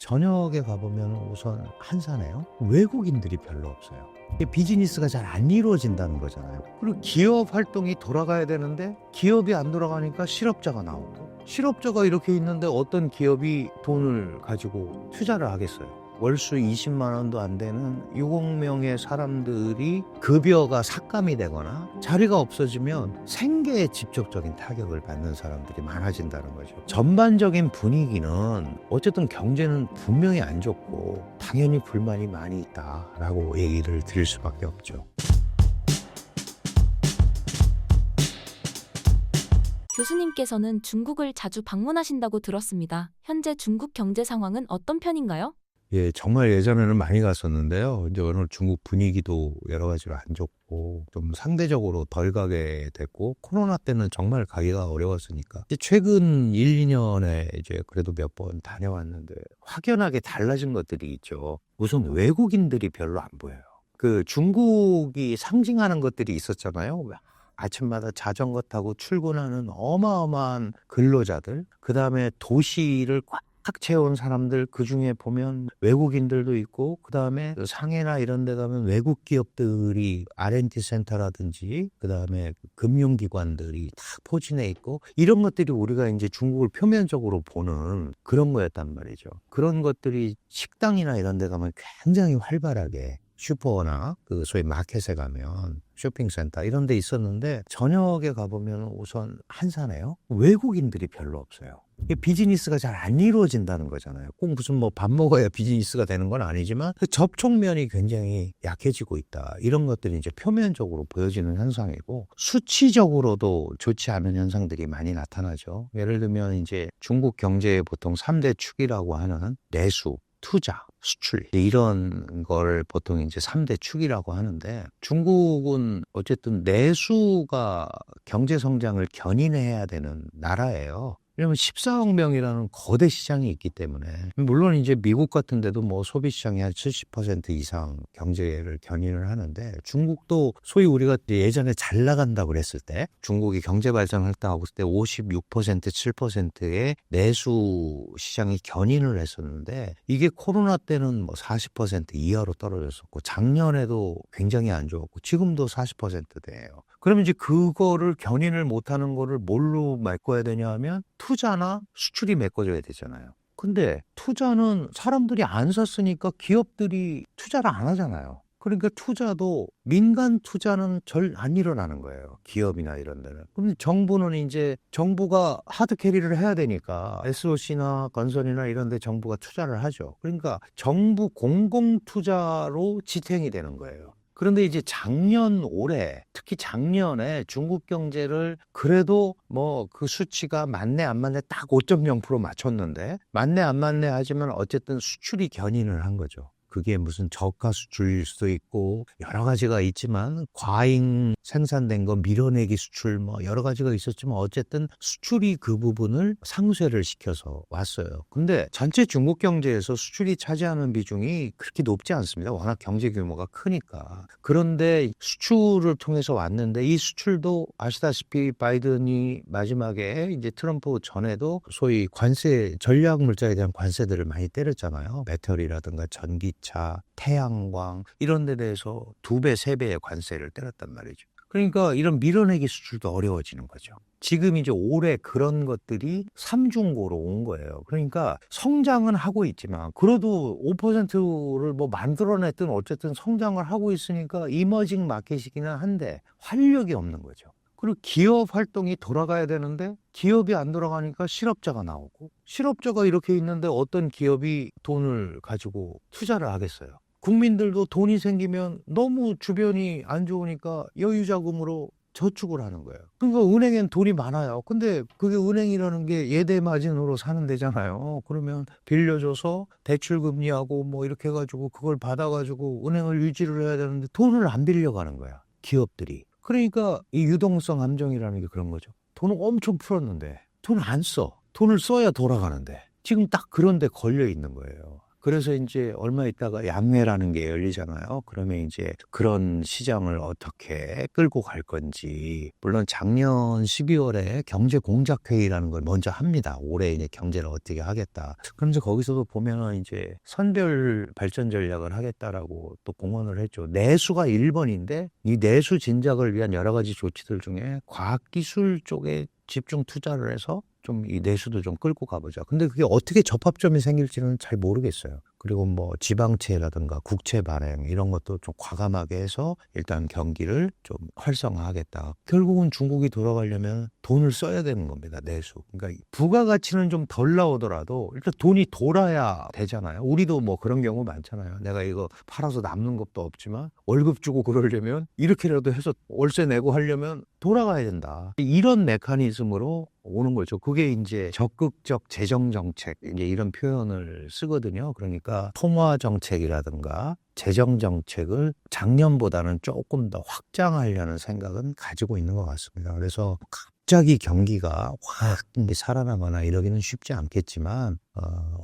저녁에 가보면 우선 한산해요. 외국인들이 별로 없어요. 이게 비즈니스가 잘 안 이루어진다는 거잖아요. 그리고 기업 활동이 돌아가야 되는데 기업이 안 돌아가니까 실업자가 나오고, 실업자가 이렇게 있는데 어떤 기업이 돈을 가지고 투자를 하겠어요. 월수 20만 원도 안 되는 60명의 사람들이 급여가 삭감이 되거나 자리가 없어지면 생계에 직접적인 타격을 받는 사람들이 많아진다는 거죠. 전반적인 분위기는 어쨌든 경제는 분명히 안 좋고 당연히 불만이 많이 있다라고 얘기를 드릴 수밖에 없죠. 교수님께서는 중국을 자주 방문하신다고 들었습니다. 현재 중국 경제 상황은 어떤 편인가요? 예, 정말 예전에는 많이 갔었는데요. 이제 오늘 중국 분위기도 여러 가지로 안 좋고 좀 상대적으로 덜 가게 됐고, 코로나 때는 정말 가기가 어려웠으니까 이제 최근 1, 2년에 이제 그래도 몇 번 다녀왔는데 확연하게 달라진 것들이 있죠. 우선 외국인들이 별로 안 보여요. 그 중국이 상징하는 것들이 있었잖아요. 아침마다 자전거 타고 출근하는 어마어마한 근로자들, 그 다음에 도시를 꽉 채운 사람들, 그 중에 보면 외국인들도 있고, 그 다음에 상해나 이런 데 가면 외국 기업들이 R&D 센터라든지 그 다음에 금융기관들이 딱 포진해 있고, 이런 것들이 우리가 이제 중국을 표면적으로 보는 그런 거였단 말이죠. 그런 것들이 식당이나 이런 데 가면 굉장히 활발하게, 슈퍼나 그 소위 마켓에 가면 쇼핑센터 이런 데 있었는데 저녁에 가보면 우선 한산해요. 외국인들이 별로 없어요. 이게 비즈니스가 잘 안 이루어진다는 거잖아요. 꼭 무슨 뭐 밥 먹어야 비즈니스가 되는 건 아니지만 그 접촉면이 굉장히 약해지고 있다. 이런 것들이 이제 표면적으로 보여지는 현상이고, 수치적으로도 좋지 않은 현상들이 많이 나타나죠. 예를 들면 이제 중국 경제의 보통 3대 축이라고 하는 내수, 투자, 수출, 이런 걸 보통 이제 3대 축이라고 하는데, 중국은 어쨌든 내수가 경제 성장을 견인해야 되는 나라예요. 왜냐면 14억 명이라는 거대 시장이 있기 때문에. 물론 이제 미국 같은 데도 뭐 소비 시장이 한 70% 이상 경제를 견인을 하는데, 중국도 소위 우리가 예전에 잘 나간다고 그랬을 때, 중국이 경제 발전했다고 했을 때 56%, 7%의 내수 시장이 견인을 했었는데, 이게 코로나 때는 뭐 40% 이하로 떨어졌었고, 작년에도 굉장히 안 좋았고, 지금도 40%대예요. 그러면 이제 그거를 견인을 못하는 거를 뭘로 메꿔야 되냐 하면 투자나 수출이 메꿔줘야 되잖아요. 근데 투자는 사람들이 안 샀으니까 기업들이 투자를 안 하잖아요. 그러니까 투자도 민간 투자는 절 안 일어나는 거예요. 기업이나 이런 데는. 그럼 정부는 이제 정부가 하드 캐리를 해야 되니까 SOC나 건설이나 이런 데 정부가 투자를 하죠. 그러니까 정부 공공 투자로 지탱이 되는 거예요. 그런데 이제 작년 올해, 특히 작년에 중국 경제를 그래도 뭐 그 수치가 맞네 안 맞네 딱 5.0% 맞췄는데, 맞네 안 맞네 하지만 어쨌든 수출이 견인을 한 거죠. 그게 무슨 저가 수출일 수도 있고 여러 가지가 있지만, 과잉 생산된 거 밀어내기 수출 뭐 여러 가지가 있었지만 어쨌든 수출이 그 부분을 상쇄를 시켜서 왔어요. 근데 전체 중국 경제에서 수출이 차지하는 비중이 그렇게 높지 않습니다. 워낙 경제 규모가 크니까. 그런데 수출을 통해서 왔는데, 이 수출도 아시다시피 바이든이 마지막에 이제 트럼프 전에도 소위 관세, 전략 물자에 대한 관세들을 많이 때렸잖아요. 메탈이라든가 전기차, 태양광 이런 데 대해서 2배, 3배의 관세를 때렸단 말이죠. 그러니까 이런 밀어내기 수출도 어려워지는 거죠. 지금 이제 올해 그런 것들이 삼중고로 온 거예요. 그러니까 성장은 하고 있지만, 그래도 5%를 뭐 만들어냈든 어쨌든 성장을 하고 있으니까 이머징 마켓이기는 한데 활력이 없는 거죠. 그리고 기업 활동이 돌아가야 되는데 기업이 안 돌아가니까 실업자가 나오고, 실업자가 이렇게 있는데 어떤 기업이 돈을 가지고 투자를 하겠어요. 국민들도 돈이 생기면 너무 주변이 안 좋으니까 여유자금으로 저축을 하는 거예요. 그러니까 은행엔 돈이 많아요. 근데 그게 은행이라는 게 예대 마진으로 사는 데잖아요. 그러면 빌려줘서 대출금리하고 뭐 이렇게 해가지고 그걸 받아가지고 은행을 유지를 해야 되는데 돈을 안 빌려가는 거야, 기업들이. 그러니까 이 유동성 함정이라는 게 그런 거죠. 돈을 엄청 풀었는데 돈을 안 써. 돈을 써야 돌아가는데 지금 딱 그런 데 걸려 있는 거예요. 그래서 이제 얼마 있다가 양회라는 게 열리잖아요. 그러면 이제 그런 시장을 어떻게 끌고 갈 건지. 물론 작년 12월에 경제공작회의라는 걸 먼저 합니다. 올해 이제 경제를 어떻게 하겠다. 그러면서 거기서도 보면은 이제 선별 발전 전략을 하겠다라고 또 공언을 했죠. 내수가 1번인데 이 내수 진작을 위한 여러 가지 조치들 중에 과학기술 쪽에 집중 투자를 해서 좀 이 내수도 좀 끌고 가보자. 근데 그게 어떻게 접합점이 생길지는 잘 모르겠어요. 그리고 뭐 지방채라든가 국채 발행 이런 것도 좀 과감하게 해서 일단 경기를 좀 활성화하겠다. 결국은 중국이 돌아가려면 돈을 써야 되는 겁니다. 내수. 그러니까 부가가치는 좀 덜 나오더라도 일단 돈이 돌아야 되잖아요. 우리도 뭐 그런 경우 많잖아요. 내가 이거 팔아서 남는 것도 없지만 월급 주고 그러려면 이렇게라도 해서 월세 내고 하려면 돌아가야 된다. 이런 메커니즘으로 오는 거죠. 그게 이제 적극적 재정 정책 이제 이런 표현을 쓰거든요. 그러니까 통화 정책이라든가 재정 정책을 작년보다는 조금 더 확장하려는 생각은 가지고 있는 것 같습니다. 그래서 갑자기 경기가 확 살아나거나 이러기는 쉽지 않겠지만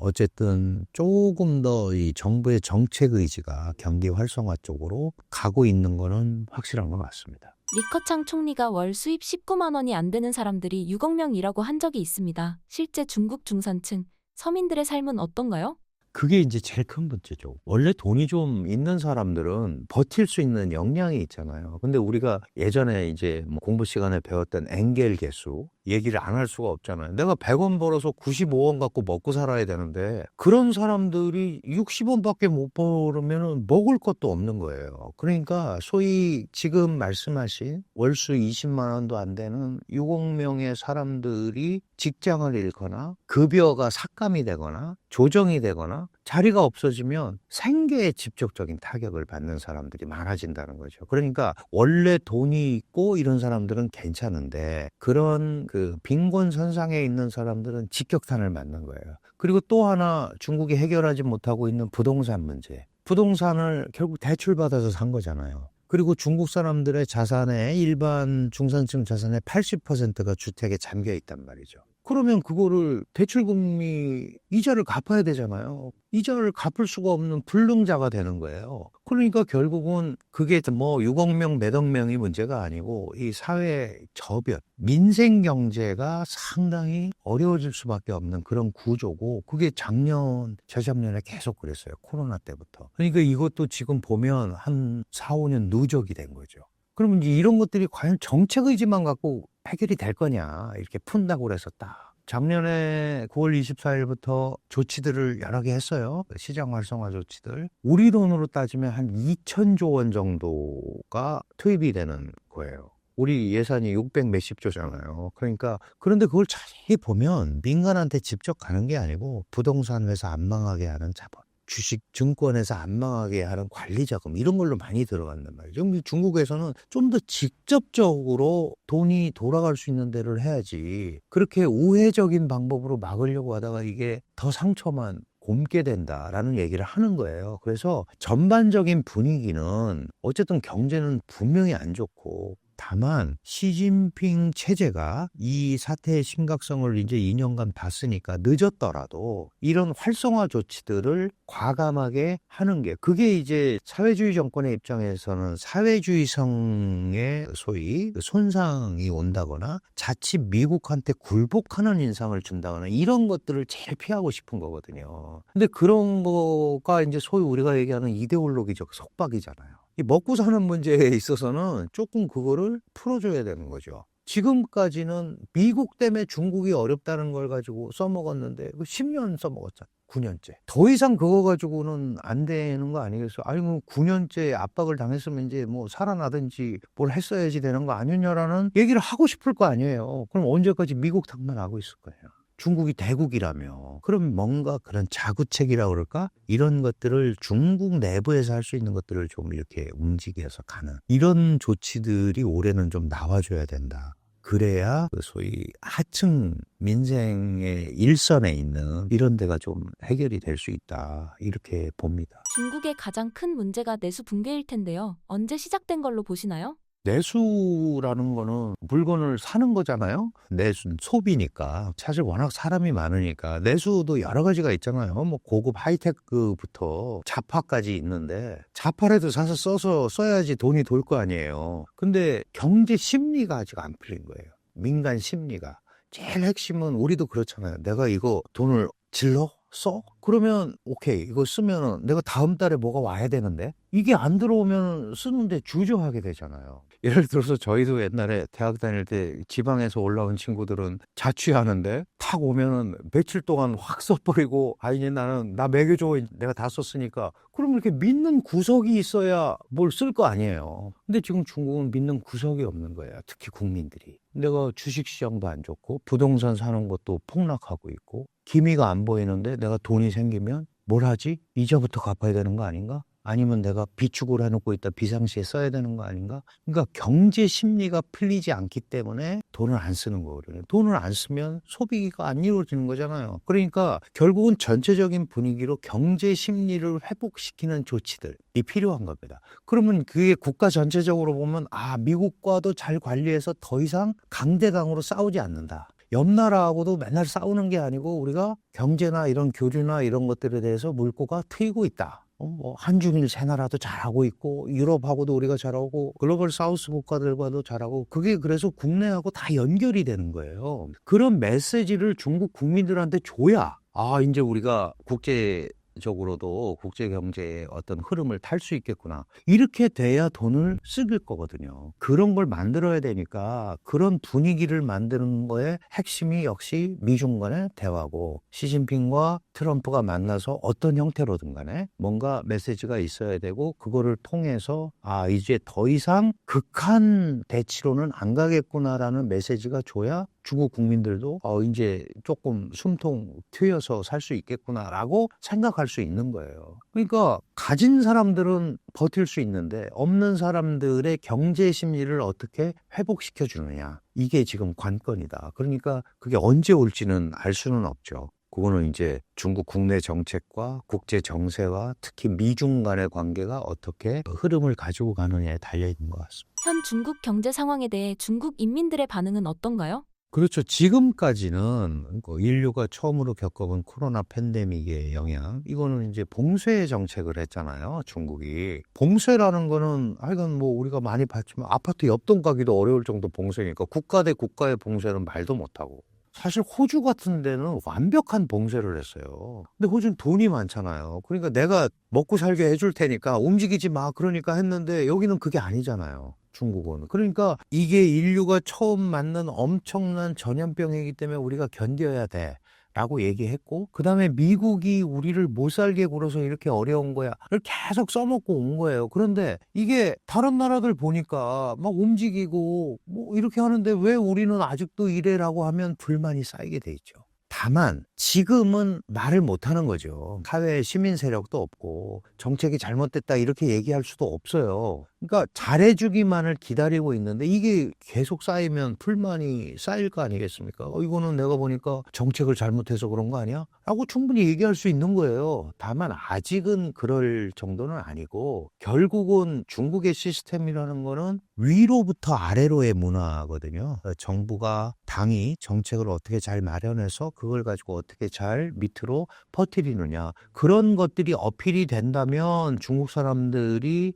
어쨌든 조금 더 이 정부의 정책 의지가 경기 활성화 쪽으로 가고 있는 거는 확실한 것 같습니다. 리커창 총리가 월 수입 19만 원이 안 되는 사람들이 6억 명이라고 한 적이 있습니다. 실제 중국 중산층, 서민들의 삶은 어떤가요? 그게 이제 제일 큰 문제죠. 원래 돈이 좀 있는 사람들은 버틸 수 있는 역량이 있잖아요. 근데 우리가 예전에 이제 뭐 공부 시간에 배웠던 엥겔 계수 얘기를 안 할 수가 없잖아요. 내가 100원 벌어서 95원 갖고 먹고 살아야 되는데 그런 사람들이 60원밖에 못 벌으면 먹을 것도 없는 거예요. 그러니까 소위 지금 말씀하신 월수 20만 원도 안 되는 6억 명의 사람들이 직장을 잃거나 급여가 삭감이 되거나 조정이 되거나 자리가 없어지면 생계에 직접적인 타격을 받는 사람들이 많아진다는 거죠. 그러니까 원래 돈이 있고 이런 사람들은 괜찮은데 그런 그 빈곤선상에 있는 사람들은 직격탄을 맞는 거예요. 그리고 또 하나 중국이 해결하지 못하고 있는 부동산 문제. 부동산을 결국 대출받아서 산 거잖아요. 그리고 중국 사람들의 자산에 일반 중산층 자산의 80%가 주택에 잠겨 있단 말이죠. 그러면 그거를 대출금리 이자를 갚아야 되잖아요. 이자를 갚을 수가 없는 불능자가 되는 거예요. 그러니까 결국은 그게 뭐 6억 명, 몇억 명이 문제가 아니고 이 사회 저변, 민생 경제가 상당히 어려워질 수밖에 없는 그런 구조고 그게 작년, 저작년에 계속 그랬어요. 코로나 때부터. 그러니까 이것도 지금 보면 한 4, 5년 누적이 된 거죠. 그러면 이제 이런 것들이 과연 정책 의지만 갖고 해결이 될 거냐 이렇게 푼다고 그래서 딱 작년에 9월 24일부터 조치들을 여러 개 했어요. 시장 활성화 조치들. 우리 돈으로 따지면 한 2천조 원 정도가 투입이 되는 거예요. 우리 예산이 600 몇십 조잖아요. 그러니까 그런데 그걸 자세히 보면 민간한테 직접 가는 게 아니고 부동산 회사 안 망하게 하는 자본. 주식 증권에서 안 망하게 하는 관리 자금 이런 걸로 많이 들어간단 말이죠. 중국에서는 좀 더 직접적으로 돈이 돌아갈 수 있는 데를 해야지 그렇게 우회적인 방법으로 막으려고 하다가 이게 더 상처만 곪게 된다라는 얘기를 하는 거예요. 그래서 전반적인 분위기는 어쨌든 경제는 분명히 안 좋고 다만 시진핑 체제가 이 사태의 심각성을 이제 2년간 봤으니까 늦었더라도 이런 활성화 조치들을 과감하게 하는 게 그게 이제 사회주의 정권의 입장에서는 사회주의성의 소위 손상이 온다거나 자칫 미국한테 굴복하는 인상을 준다거나 이런 것들을 제일 피하고 싶은 거거든요. 근데 그런 거가 이제 소위 우리가 얘기하는 이데올로기적 속박이잖아요. 이 먹고 사는 문제에 있어서는 조금 그거를 풀어줘야 되는 거죠. 지금까지는 미국 때문에 중국이 어렵다는 걸 가지고 써먹었는데 10년 써먹었잖아요. 9년째. 더 이상 그거 가지고는 안 되는 거 아니겠어요? 아니, 뭐 9년째 압박을 당했으면 이제 뭐 살아나든지 뭘 했어야지 되는 거 아니냐라는 얘기를 하고 싶을 거 아니에요. 그럼 언제까지 미국 탓만 하고 있을 거예요. 중국이 대국이라며. 그럼 뭔가 그런 자구책이라고 그럴까? 이런 것들을 중국 내부에서 할 수 있는 것들을 좀 이렇게 움직여서 가는 이런 조치들이 올해는 좀 나와줘야 된다. 그래야 그 소위 하층 민생의 일선에 있는 이런 데가 좀 해결이 될 수 있다. 이렇게 봅니다. 중국의 가장 큰 문제가 내수 붕괴일 텐데요. 언제 시작된 걸로 보시나요? 내수라는 거는 물건을 사는 거잖아요. 내수, 소비니까. 사실 워낙 사람이 많으니까. 내수도 여러 가지가 있잖아요. 뭐 고급 하이테크부터 자파까지 있는데, 자파라도 사서 써야지 돈이 돌 거 아니에요. 근데 경제 심리가 아직 안 풀린 거예요. 민간 심리가. 제일 핵심은 우리도 그렇잖아요. 내가 이거 돈을 질러? 써? 그러면 오케이, 이거 쓰면 내가 다음 달에 뭐가 와야 되는데 이게 안 들어오면 쓰는데 주저하게 되잖아요. 예를 들어서 저희도 옛날에 대학 다닐 때 지방에서 올라온 친구들은 자취하는데 탁 오면은 며칠 동안 확 써버리고, 아 이제 나 먹여줘, 내가 다 썼으니까. 그럼 이렇게 믿는 구석이 있어야 뭘 쓸 거 아니에요. 근데 지금 중국은 믿는 구석이 없는 거예요. 특히 국민들이. 내가 주식시장도 안 좋고 부동산 사는 것도 폭락하고 있고 기미가 안 보이는데 내가 돈이 생기면 뭘 하지? 이자부터 갚아야 되는 거 아닌가? 아니면 내가 비축을 해놓고 있다 비상시에 써야 되는 거 아닌가? 그러니까 경제 심리가 풀리지 않기 때문에 돈을 안 쓰는 거거든요. 돈을 안 쓰면 소비가 안 이루어지는 거잖아요. 그러니까 결국은 전체적인 분위기로 경제 심리를 회복시키는 조치들이 필요한 겁니다. 그러면 그게 국가 전체적으로 보면 미국과도 잘 관리해서 더 이상 강대강으로 싸우지 않는다. 옆 나라하고도 맨날 싸우는 게 아니고 우리가 경제나 이런 교류나 이런 것들에 대해서 물꼬가 트이고 있다. 뭐 한중일 세 나라도 잘하고 있고 유럽하고도 우리가 잘하고 글로벌 사우스 국가들과도 잘하고, 그게 그래서 국내하고 다 연결이 되는 거예요. 그런 메시지를 중국 국민들한테 줘야 이제 우리가 국제적으로도 국제 경제의 어떤 흐름을 탈 수 있겠구나. 이렇게 돼야 돈을 쓰길 거거든요. 그런 걸 만들어야 되니까 그런 분위기를 만드는 거에 핵심이 역시 미중 간의 대화고, 시진핑과 트럼프가 만나서 어떤 형태로든 간에 뭔가 메시지가 있어야 되고, 그거를 통해서 이제 더 이상 극한 대치로는 안 가겠구나라는 메시지가 줘야 중국 국민들도 이제 조금 숨통 트여서 살 수 있겠구나라고 생각할 수 있는 거예요. 그러니까 가진 사람들은 버틸 수 있는데 없는 사람들의 경제 심리를 어떻게 회복시켜 주느냐, 이게 지금 관건이다. 그러니까 그게 언제 올지는 알 수는 없죠. 그거는 이제 중국 국내 정책과 국제 정세와 특히 미중 간의 관계가 어떻게 흐름을 가지고 가느냐에 달려 있는 것 같습니다. 현 중국 경제 상황에 대해 중국 인민들의 반응은 어떤가요? 그렇죠. 지금까지는 인류가 처음으로 겪어본 코로나 팬데믹의 영향, 이거는 이제 봉쇄 정책을 했잖아요, 중국이. 봉쇄라는 거는 하여간 뭐 우리가 많이 봤지만 아파트 옆동 가기도 어려울 정도 봉쇄니까 국가 대 국가의 봉쇄는 말도 못하고. 사실 호주 같은 데는 완벽한 봉쇄를 했어요. 근데 호주는 돈이 많잖아요. 그러니까 내가 먹고 살게 해줄 테니까 움직이지 마, 그러니까 했는데 여기는 그게 아니잖아요, 중국은. 그러니까 이게 인류가 처음 맞는 엄청난 전염병이기 때문에 우리가 견뎌야 돼 라고 얘기했고, 그 다음에 미국이 우리를 못 살게 굴어서 이렇게 어려운 거야를 계속 써먹고 온 거예요. 그런데 이게 다른 나라들 보니까 막 움직이고 뭐 이렇게 하는데 왜 우리는 아직도 이래라고 하면 불만이 쌓이게 돼 있죠. 다만 지금은 말을 못하는 거죠. 사회에 시민 세력도 없고 정책이 잘못됐다 이렇게 얘기할 수도 없어요. 그러니까 잘해주기만을 기다리고 있는데 이게 계속 쌓이면 불만이 쌓일 거 아니겠습니까? 이거는 내가 보니까 정책을 잘못해서 그런 거 아니야? 라고 충분히 얘기할 수 있는 거예요. 다만 아직은 그럴 정도는 아니고, 결국은 중국의 시스템이라는 거는 위로부터 아래로의 문화거든요. 정부가, 당이 정책을 어떻게 잘 마련해서 그걸 가지고 어떻게 잘 밑으로 퍼뜨리느냐, 그런 것들이 어필이 된다면 중국인들이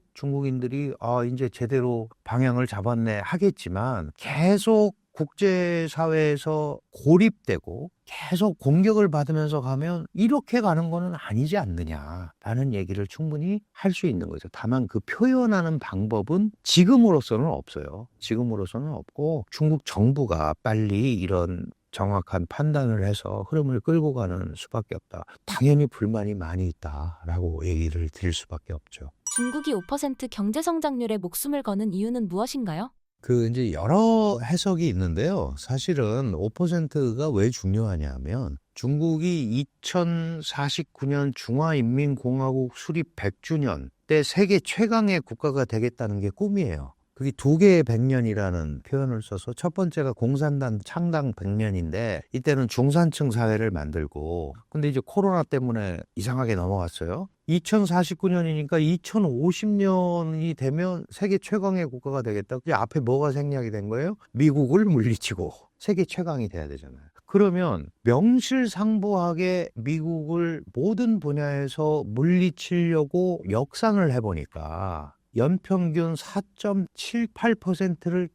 이제 제대로 방향을 잡았네 하겠지만, 계속 국제사회에서 고립되고 계속 공격을 받으면서 가면 이렇게 가는 거는 아니지 않느냐라는 얘기를 충분히 할 수 있는 거죠. 다만 그 표현하는 방법은 지금으로서는 없어요. 지금으로서는 없고, 중국 정부가 빨리 이런 정확한 판단을 해서 흐름을 끌고 가는 수밖에 없다. 당연히 불만이 많이 있다라고 얘기를 드릴 수밖에 없죠. 중국이 5% 경제 성장률에 목숨을 거는 이유는 무엇인가요? 이제 여러 해석이 있는데요. 사실은 5%가 왜 중요하냐면, 중국이 2049년 중화인민공화국 수립 100주년 때 세계 최강의 국가가 되겠다는 게 꿈이에요. 그게 두 개의 100년이라는 표현을 써서 첫 번째가 공산당 창당 100년인데 이때는 중산층 사회를 만들고 근데 이제 코로나 때문에 이상하게 넘어갔어요. 2049년이니까 2050년이 되면 세계 최강의 국가가 되겠다. 이제 앞에 뭐가 생략이 된 거예요? 미국을 물리치고 세계 최강이 돼야 되잖아요. 그러면 명실상부하게 미국을 모든 분야에서 물리치려고 역산을 해보니까 연평균 4.78%를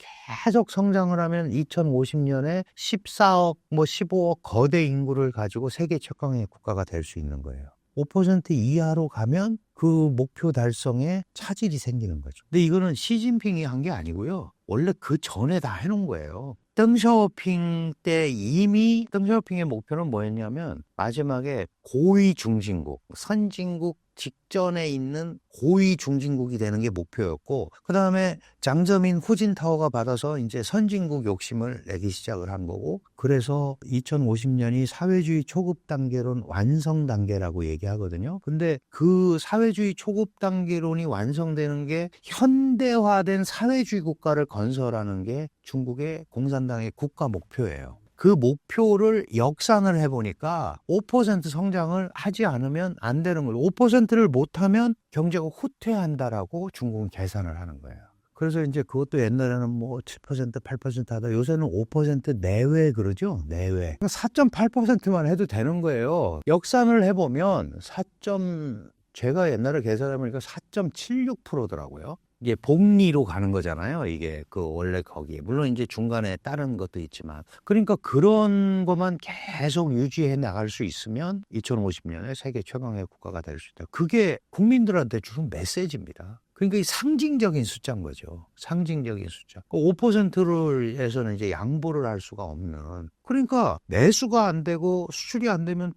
계속 성장을 하면 2050년에 14억, 15억 거대 인구를 가지고 세계 최강의 국가가 될 수 있는 거예요. 5% 이하로 가면 그 목표 달성에 차질이 생기는 거죠. 근데 이거는 시진핑이 한 게 아니고요. 원래 그 전에 다 해놓은 거예요. 덩샤오핑 때 이미 덩샤오핑의 목표는 뭐였냐면 마지막에 고위 중진국, 선진국 직전에 있는 고위 중진국이 되는 게 목표였고 그 다음에 장저민 후진타오가 받아서 이제 선진국 욕심을 내기 시작을 한 거고 그래서 2050년이 사회주의 초급 단계론 완성 단계라고 얘기하거든요. 근데 그 사회주의 초급 단계론이 완성되는 게 현대화된 사회주의 국가를 건설하는 게 중국의 공산당의 국가 목표예요. 그 목표를 역산을 해보니까 5% 성장을 하지 않으면 안 되는 거예요. 5%를 못하면 경제가 후퇴한다라고 중국은 계산을 하는 거예요. 그래서 이제 그것도 옛날에는 7%, 8% 하다 요새는 5% 내외 그러죠? 내외. 4.8%만 해도 되는 거예요. 역산을 해보면 제가 옛날에 계산해보니까 4.76%더라고요. 이게 복리로 가는 거잖아요. 이게 원래 거기 물론 이제 중간에 다른 것도 있지만 그러니까 그런 것만 계속 유지해 나갈 수 있으면 2050년에 세계 최강의 국가가 될 수 있다. 그게 국민들한테 주는 메시지입니다. 그러니까 이 상징적인 숫자인 거죠. 상징적인 숫자. 5%를 해서는 이제 양보를 할 수가 없는. 그러니까 매수가 안 되고 수출이 안 되면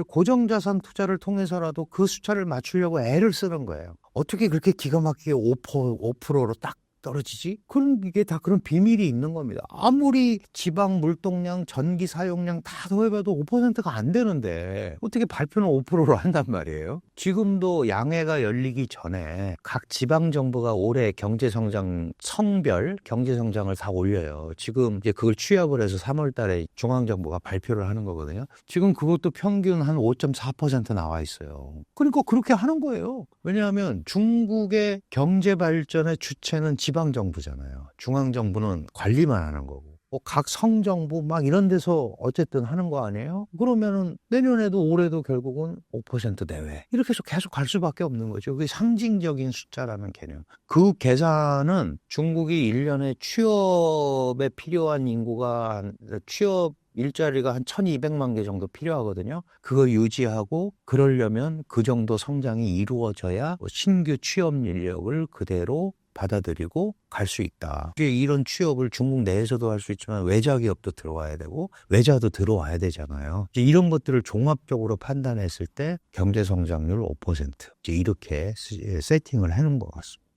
고정자산 투자를 통해서라도 그 숫자를 맞추려고 애를 쓰는 거예요. 어떻게 그렇게 기가 막히게 5%로 딱 떨어지지? 이게 다 그런 비밀이 있는 겁니다. 아무리 지방 물동량, 전기 사용량 다 더해봐도 5%가 안 되는데 어떻게 발표는 5%로 한단 말이에요? 지금도 양회가 열리기 전에 각 지방 정부가 올해 경제성장 성별 경제성장을 다 올려요. 지금 이제 그걸 취합을 해서 3월 달에 중앙정부가 발표를 하는 거거든요. 지금 그것도 평균 한 5.4% 나와 있어요. 그러니까 그렇게 하는 거예요. 왜냐하면 중국의 경제 발전의 주체는 지방정부잖아요. 중앙정부는 관리만 하는 거고. 각 성정부 이런 데서 어쨌든 하는 거 아니에요? 그러면은 내년에도 올해도 결국은 5% 내외. 이렇게 해서 계속 갈 수밖에 없는 거죠. 그게 상징적인 숫자라는 개념. 그 계산은 중국이 1년에 취업에 필요한 취업 일자리가 한 1200만 개 정도 필요하거든요. 그거 유지하고 그러려면 그 정도 성장이 이루어져야 신규 취업 인력을 그대로 받아들이고 갈 수 있다. 이런 취업을 중국 내에서도 할 수 있지만 외자 기업도 들어와야 되고 외자도 들어와야 되잖아요. 이런 것들을 종합적으로 판단했을 때 경제 성장률 5% 이렇게 세팅을 해놓은 것 같습니다.